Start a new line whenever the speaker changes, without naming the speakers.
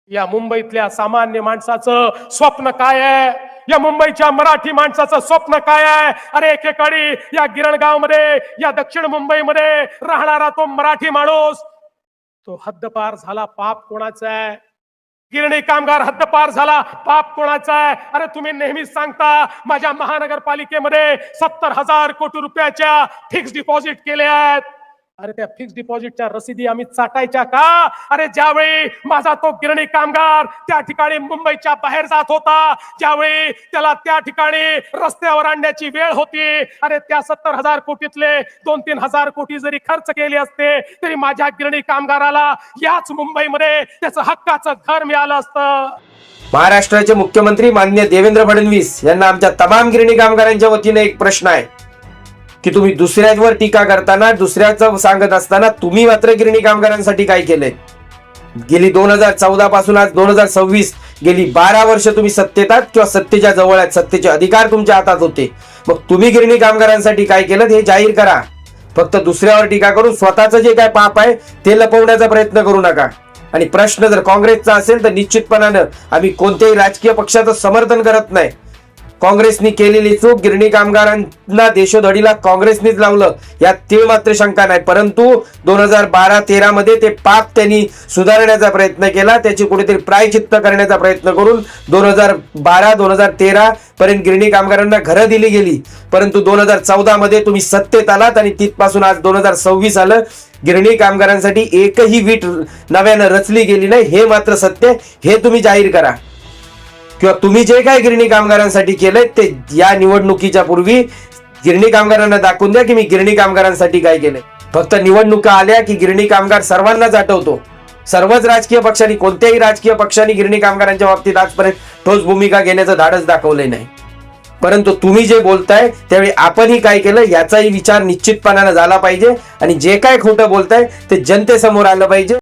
या मुंबईतल्या सामान्य माणसाचं स्वप्न काय आहे? या मुंबईच्या मराठी माणसाचं स्वप्न काय आहे? अरे एकेकाळी या गिरणगाव मध्ये, या दक्षिण मुंबईमध्ये राहणारा तो मराठी माणूस, तो हद्दपार झाला, पाप कोणाचा आहे? गिरणी कामगार हद्दपार झाला, पाप कोणाचा आहे? अरे तुम्ही नेहमीच सांगता माझ्या महानगरपालिकेमध्ये 70,000 कोटी रुपयाच्या फिक्स डिपॉझिट केले आहेत. अरे त्या फिक्स डिपॉझिटच्या रसीदी आम्ही चाटायच्या का? अरे ज्यावेळी माझा तो गिरणी कामगार त्या ठिकाणी मुंबईच्या बाहेर जात होता, ज्यावेळी त्याला त्या ठिकाणी रस्त्यावर आणण्याची वेळ होती, अरे त्या 70,000 कोटीतले 2-3 हजार कोटी जरी खर्च केले असते तरी माझ्या गिरणी कामगाराला याच मुंबईमध्ये त्याचं हक्काचं घर मिळालं असतं.
महाराष्ट्राचे मुख्यमंत्री माननीय देवेंद्र फडणवीस यांना आमच्या तमाम गिरणी कामगारांच्या वतीने एक प्रश्न आहे की तुम्ही दुसऱ्यावर टीका करताना, दुसऱ्याचं सांगत असताना तुम्ही मात्र गिरणी कामगारांसाठी काय केलंय? गेली 2014 पासून आज 2026 गेली 12 वर्ष तुम्ही सत्तेत आहात किंवा सत्तेच्या जवळ आहेत, सत्तेचे अधिकार तुमच्या हातात होते. मग तुम्ही गिरणी कामगारांसाठी काय केलं हे जाहीर करा. फक्त दुसऱ्यावर टीका करून स्वतःचं जे काय पाप आहे ते लपवण्याचा प्रयत्न करू नका. आणि प्रश्न जर काँग्रेसचा असेल तर निश्चितपणानं आम्ही कोणत्याही राजकीय पक्षाचं समर्थन करत नाही. काँग्रेसनी केलेली चूक, गिरणी कामगारांना देशोधडीला काँग्रेसनीच लावलं यात तीळ मात्र शंका नाही. परंतु 2012-13 मध्ये ते पाप त्यांनी सुधारण्याचा प्रयत्न केला, त्याची कुठेतरी प्रायचित्त करण्याचा प्रयत्न करून 2012-2013 पर्यंत गिरणी कामगारांना घरं दिली गेली. परंतु 2014 मध्ये तुम्ही सत्तेत आलात आणि तिथपासून आज 2026 आलं, गिरणी कामगारांसाठी एकही वीट नव्यानं रचली गेली नाही. हे मात्र सत्य, हे तुम्ही जाहीर करा. किंवा तुम्ही जे काय गिरणी कामगारांसाठी केलंय ते या निवडणुकीच्या पूर्वी गिरणी कामगारांना दाखवून द्या की मी गिरणी कामगारांसाठी काय केलंय. फक्त निवडणुका आल्या की गिरणी कामगार सर्वांनाच आठवतो. सर्वच राजकीय पक्षांनी, कोणत्याही राजकीय पक्षांनी गिरणी कामगारांच्या बाबतीत आजपर्यंत ठोस भूमिका घेण्याचं धाडस दाखवले नाही. परंतु तुम्ही जे बोलताय त्यावेळी आपणही काय केलं याचाही विचार निश्चितपणानं झाला पाहिजे आणि जे काय खोटं बोलताय ते जनतेसमोर आलं पाहिजे.